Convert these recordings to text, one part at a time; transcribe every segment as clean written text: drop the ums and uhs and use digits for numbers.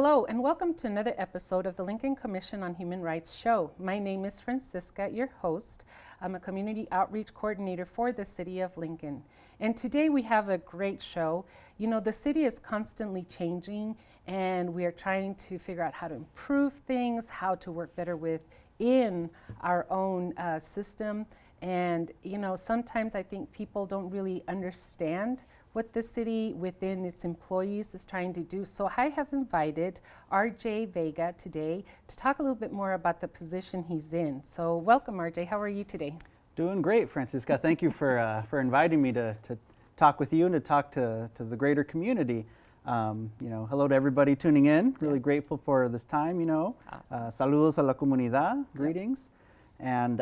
Hello, and welcome to another episode of the Lincoln Commission on Human Rights show. My name is Francisca, your host. I'm a community outreach coordinator for the city of Lincoln. And today we have a great show. You know, the city is constantly changing, and we are trying to figure out how to improve things, how to work better within our own system. And, you know, sometimes I think people don't really understand what the city within its employees is trying to do. So I have invited RJ Vega today to talk a little bit more about the position he's in. So welcome, RJ. How are you today? Doing great, Francisca. Thank you for inviting me to talk with you and to talk to the greater community. Hello to everybody tuning in. Really grateful for this time, Awesome. Saludos a la comunidad. Greetings. And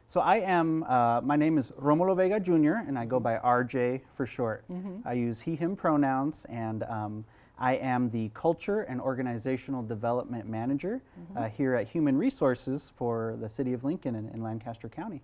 so I am, my name is Romulo Vega Jr., and I go by RJ for short. I use he, him pronouns, and I am the Culture and Organizational Development Manager here at Human Resources for the City of Lincoln in Lancaster County.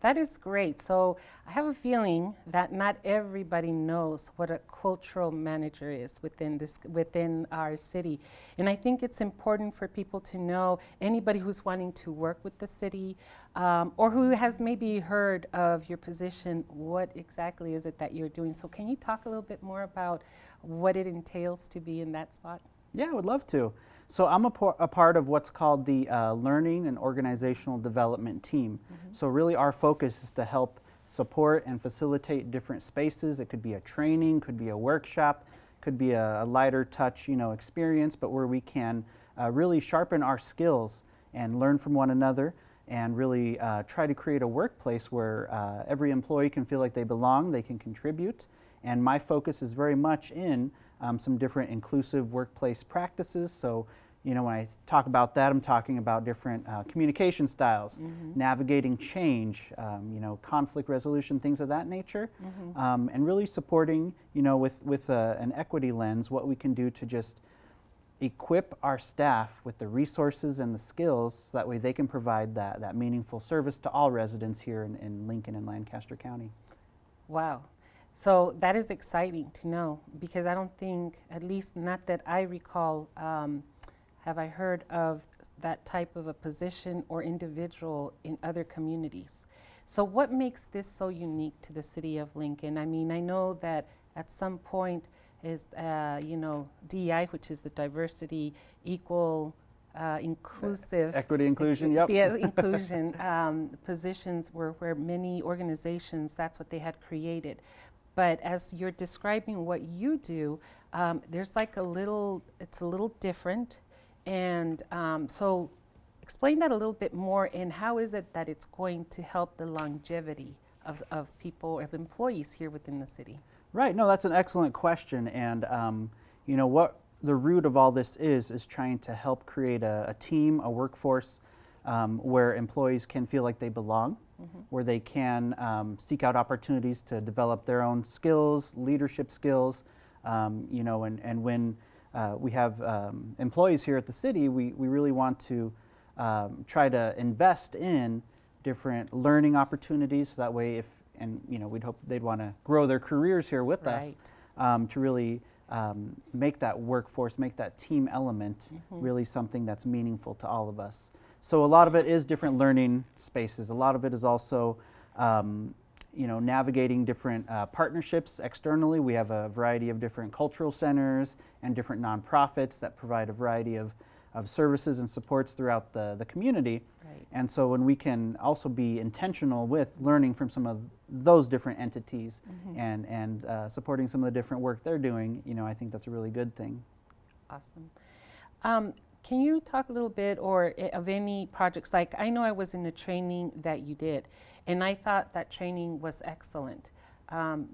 That is great. So I have a feeling that not everybody knows what a cultural manager is within our city. And I think it's important for people to know, anybody who's wanting to work with the city or who has maybe heard of your position, what exactly is it that you're doing? So can you talk a little bit more about what it entails to be in that spot? Yeah, I would love to. So I'm a part of what's called the Learning and Organizational Development Team. So really our focus is to help support and facilitate different spaces. It could be a training, could be a workshop, could be a lighter touch, experience, but where we can really sharpen our skills and learn from one another and really try to create a workplace where every employee can feel like they belong, they can contribute. And my focus is very much in some different inclusive workplace practices. So, when I talk about that, I'm talking about different communication styles, navigating change, conflict resolution, things of that nature, and really supporting, with an equity lens, what we can do to just equip our staff with the resources and the skills so that way they can provide that meaningful service to all residents here in Lincoln and Lancaster County. Wow. So that is exciting to know, because I don't think, at least not that I recall, have I heard of that type of a position or individual in other communities. So what makes this so unique to the city of Lincoln? I mean, I know that at some point is, DEI, which is the diversity, equal, inclusive. Equity, inclusion, yep. The inclusion positions where many organizations, that's what they had created. But as you're describing what you do, there's like it's a little different. And so explain that a little bit more, and how is it that it's going to help the longevity of people, of employees here within the city? Right, no, that's an excellent question. And what the root of all this is trying to help create a team, a workforce where employees can feel like they belong, where they can seek out opportunities to develop their own skills, leadership skills, and when we have employees here at the city, we really want to try to invest in different learning opportunities, so that way we'd hope they'd want to grow their careers here with us, to really make that workforce, make that team element really something that's meaningful to all of us. So a lot of it is different learning spaces. A lot of it is also, navigating different partnerships externally. We have a variety of different cultural centers and different nonprofits that provide a variety of services and supports throughout the community. Right. And so when we can also be intentional with learning from some of those different entities and supporting some of the different work they're doing, I think that's a really good thing. Awesome. Can you talk a little bit of any projects? Like, I know I was in a training that you did, and I thought that training was excellent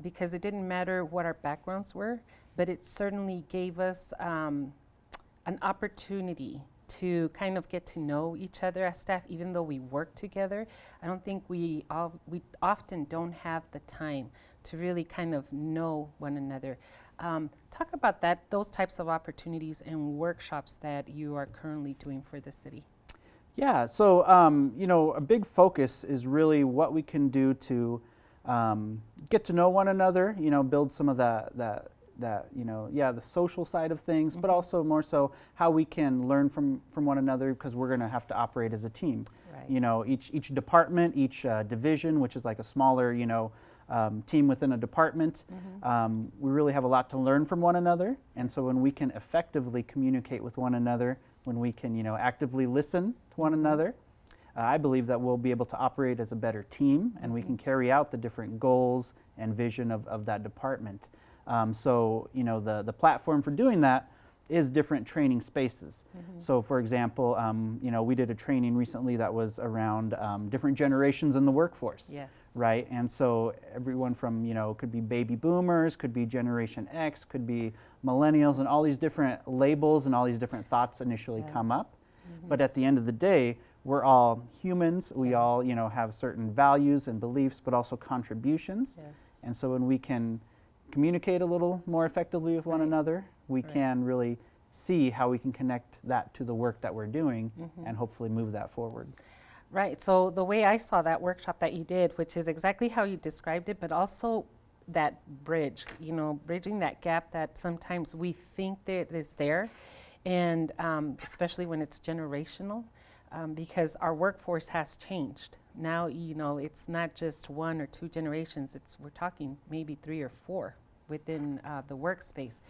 because it didn't matter what our backgrounds were, but it certainly gave us an opportunity to kind of get to know each other as staff, even though we work together. I don't think we often don't have the time to really kind of know one another. Talk about those types of opportunities and workshops that you are currently doing for the city. Yeah, so a big focus is really what we can do to get to know one another, build some of that the social side of things, but also more so how we can learn from one another, because we're going to have to operate as a team. Right. Each department, each division, which is like a smaller, team within a department, we really have a lot to learn from one another. And so when we can effectively communicate with one another, when we can, actively listen to one another, I believe that we'll be able to operate as a better team, and we can carry out the different goals and vision of that department. The platform for doing that is different training spaces. So for example, we did a training recently that was around different generations in the workforce. Yes. Right? And so everyone from, could be baby boomers, could be Generation X, could be millennials, and all these different labels and all these different thoughts initially come up. But at the end of the day, we're all humans. We all, have certain values and beliefs, but also contributions. Yes. And so when we can communicate a little more effectively with one another, we can really see how we can connect that to the work that we're doing and hopefully move that forward. Right. So the way I saw that workshop that you did, which is exactly how you described it, but also that bridge, bridging that gap that sometimes we think that is there, and especially when it's generational, because our workforce has changed. Now, it's not just 1 or 2 generations, we're talking maybe 3 or 4 within the workspace.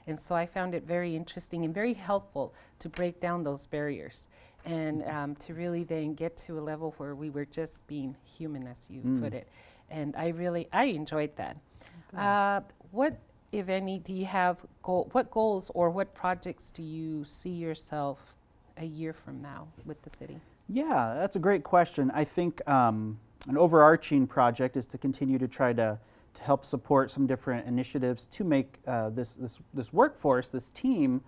And so I found it very interesting and very helpful to break down those barriers and to really then get to a level where we were just being human, as you put it. And I enjoyed that. What, if any, do you have, what goals or what projects do you see yourself a year from now with the city? Yeah, that's a great question. I think an overarching project is to continue to try to help support some different initiatives to make this workforce, this team,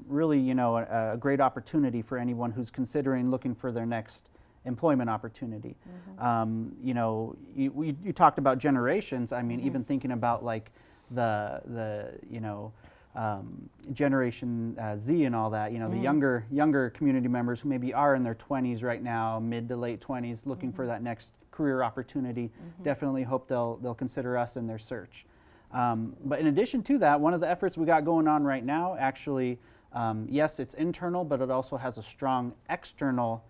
really, a great opportunity for anyone who's considering looking for their next employment opportunity. You talked about generations. I mean, even thinking about like the Generation Z and all that, the younger community members who maybe are in their 20s right now, mid to late 20s, looking for that next career opportunity. Definitely hope they'll consider us in their search. But in addition to that, one of the efforts we got going on right now, actually, yes, it's internal, but it also has a strong external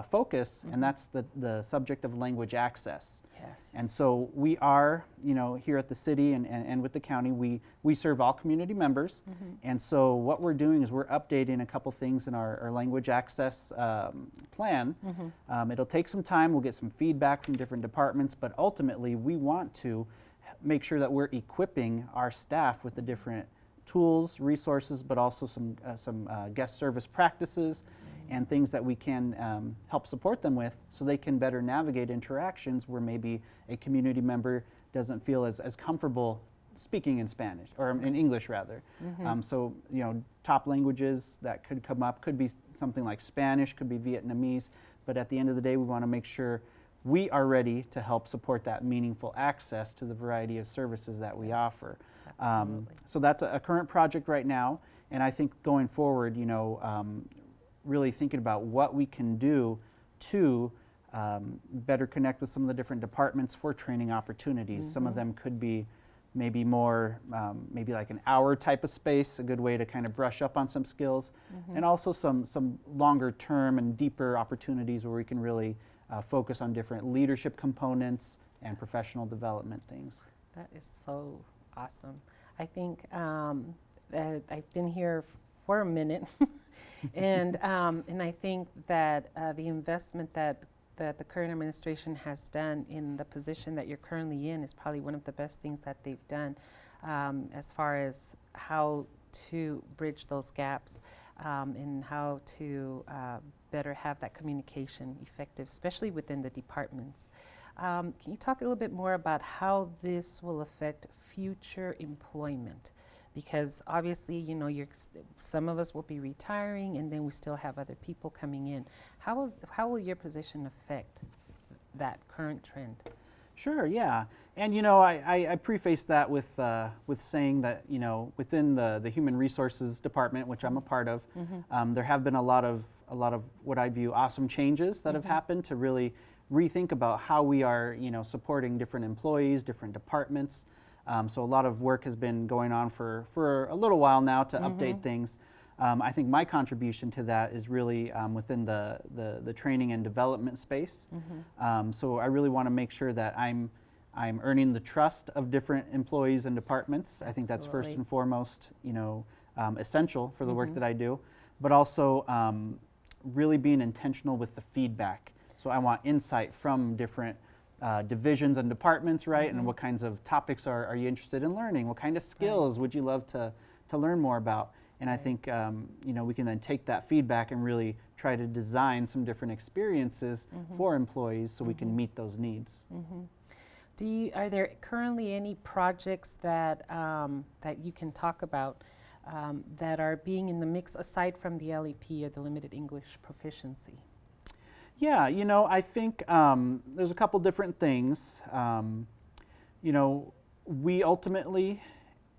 focus, and that's the subject of language access. Yes. And so we are, here at the city and with the county, we serve all community members. And so what we're doing is we're updating a couple things in our language access plan. It'll take some time. We'll get some feedback from different departments, but ultimately we want to make sure that we're equipping our staff with the different tools, resources, but also some guest service practices and things that we can help support them with, so they can better navigate interactions where maybe a community member doesn't feel as comfortable speaking in Spanish, or in English rather. So, top languages that could come up could be something like Spanish, could be Vietnamese, but at the end of the day we want to make sure we are ready to help support that meaningful access to the variety of services that we offer. So that's a current project right now, and I think going forward, really thinking about what we can do to better connect with some of the different departments for training opportunities. Some of them could be maybe more, maybe like an hour type of space, a good way to kind of brush up on some skills, and also some longer term and deeper opportunities where we can really focus on different leadership components and professional development things. That is so awesome. I think that I've been here for a minute, and I think that the investment that the current administration has done in the position that you're currently in is probably one of the best things that they've done as far as how to bridge those gaps and how to better have that communication effective, especially within the departments. Can you talk a little bit more about how this will affect future employment? Because obviously, some of us will be retiring, and then we still have other people coming in. How will your position affect that current trend? Sure, yeah. And I preface that with saying that within the Human Resources Department, which I'm a part of, there have been a lot of what I view awesome changes that have happened to really rethink about how we are supporting different employees, different departments. So a lot of work has been going on for a little while now to update things. I think my contribution to that is really within the training and development space. So I really want to make sure that I'm earning the trust of different employees and departments. I think that's first and foremost, essential for the work that I do, but also really being intentional with the feedback. So I want insight from different divisions and departments, right? And what kinds of topics are you interested in learning? What kind of skills would you love to learn more about? And I think we can then take that feedback and really try to design some different experiences for employees so we can meet those needs. Are there currently any projects that that you can talk about that are being in the mix aside from the LEP or the limited English proficiency? Yeah, I think there's a couple different things. We ultimately,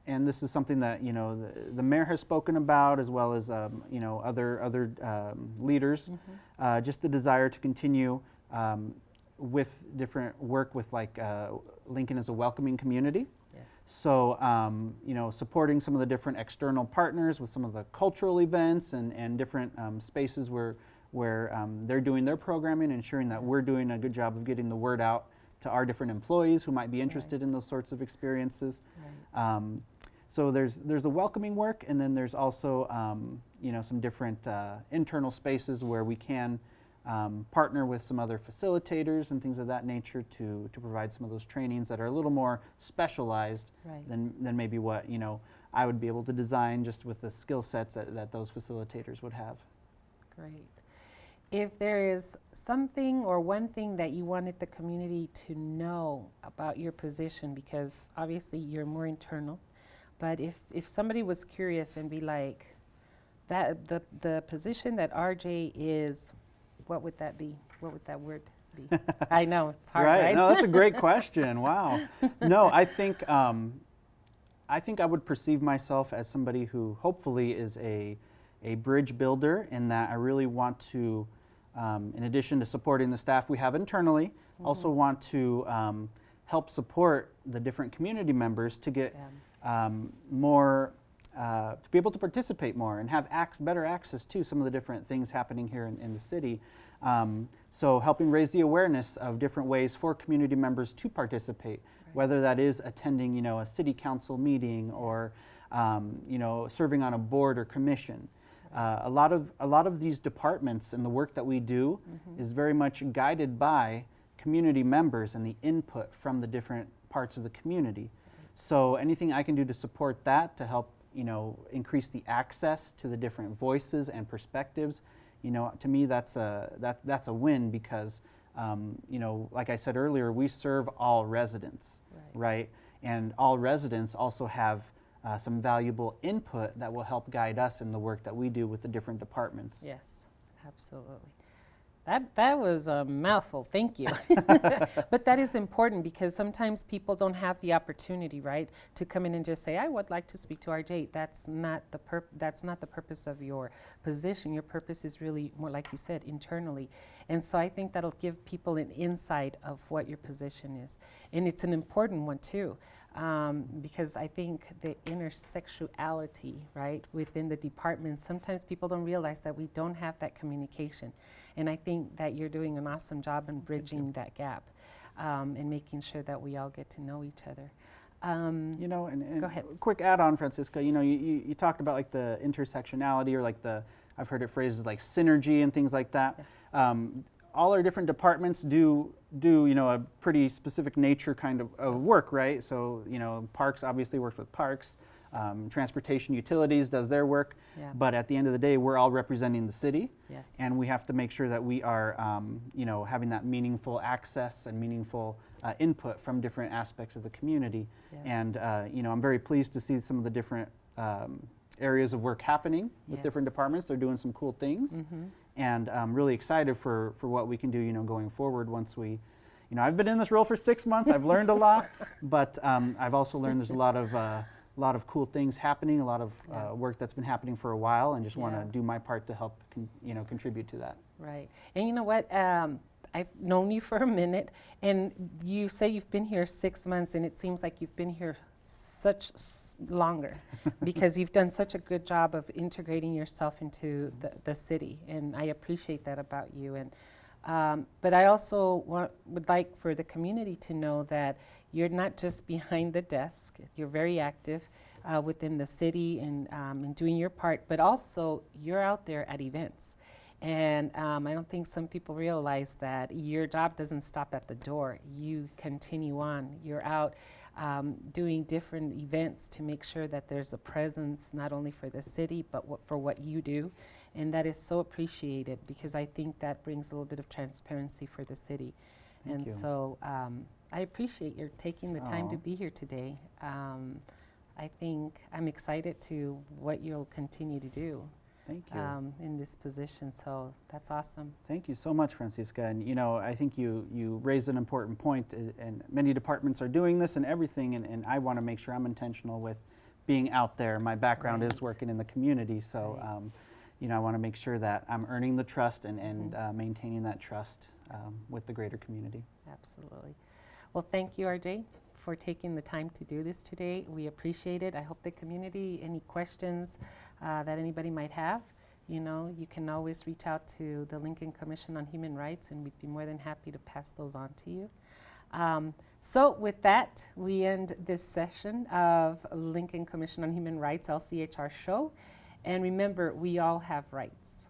and this is something that the mayor has spoken about, as well as other leaders, just the desire to continue with different work with Lincoln as a welcoming community. Yes. So supporting some of the different external partners with some of the cultural events and different spaces where they're doing their programming, ensuring that we're doing a good job of getting the word out to our different employees who might be interested in those sorts of experiences. So there's the welcoming work, and then there's also some different internal spaces where we can partner with some other facilitators and things of that nature to provide some of those trainings that are a little more specialized than maybe what I would be able to design just with the skill sets that those facilitators would have. Great. If there is something or one thing that you wanted the community to know about your position, because obviously you're more internal, but if somebody was curious and be like, that the position that RJ is, what would that be? What would that word be? I know, it's hard, right? No, that's a great question. Wow. No, I think I would perceive myself as somebody who hopefully is a bridge builder, in that I really want to, in addition to supporting the staff we have internally, also want to help support the different community members to get more, to be able to participate more and have better access to some of the different things happening here in the city. So helping raise the awareness of different ways for community members to participate, whether that is attending, a city council meeting or, serving on a board or commission. A lot of these departments and the work that we do is very much guided by community members and the input from the different parts of the community. So anything I can do to support that, to help increase the access to the different voices and perspectives, to me that's a win, because like I said earlier, we serve all residents, right? And all residents also have some valuable input that will help guide us in the work that we do with the different departments. Yes, absolutely. That was a mouthful, thank you. But that is important, because sometimes people don't have the opportunity, right, to come in and just say, I would like to speak to RJ. That's not the purpose of your position. Your purpose is really more, like you said, internally. And so I think that'll give people an insight of what your position is. And it's an important one too. Because I think the intersectionality, right, within the departments, sometimes people don't realize that we don't have that communication. And I think that you're doing an awesome job in bridging that gap and making sure that we all get to know each other. And go ahead. Quick add-on, Francisca, you talked about like the intersectionality, or like I've heard it phrased as like synergy and things like that. Yeah. All our different departments do a pretty specific nature kind of work, right? So Parks obviously works with Parks, Transportation Utilities does their work, but at the end of the day, we're all representing the city, and we have to make sure that we are having that meaningful access and meaningful input from different aspects of the community. And I'm very pleased to see some of the different areas of work happening with different departments. They're doing some cool things. And I'm really excited for what we can do, going forward once we, I've been in this role for 6 months. I've learned a lot, but I've also learned there's a lot of cool things happening, a lot of work that's been happening for a while, and just want to do my part to help, contribute to that. Right. And you know what? I've known you for a minute, and you say you've been here 6 months, and it seems like you've been here longer because you've done such a good job of integrating yourself into the city, and I appreciate that about you. And but I also would like for the community to know that you're not just behind the desk. You're very active within the city and doing your part, but also you're out there at events. And I don't think some people realize that your job doesn't stop at the door. You continue on. You're out doing different events to make sure that there's a presence not only for the city, but for what you do. And that is so appreciated because I think that brings a little bit of transparency for the city. Thank you. So I appreciate your taking the time to be here today. I think I'm excited to what you'll continue to do. Thank you. In this position, so that's awesome. Thank you so much, Francisca. And you know, I think you raised an important point, and many departments are doing this and everything, and I want to make sure I'm intentional with being out there. My background is working in the community, so you know, I want to make sure that I'm earning the trust and maintaining that trust with the greater community. Absolutely. Well, thank you, RJ, for taking the time to do this today. We appreciate it. I hope the community, any questions that anybody might have, you know, you can always reach out to the Lincoln Commission on Human Rights, and we'd be more than happy to pass those on to you. So with that, we end this session of Lincoln Commission on Human Rights, LCHR show. And remember, we all have rights.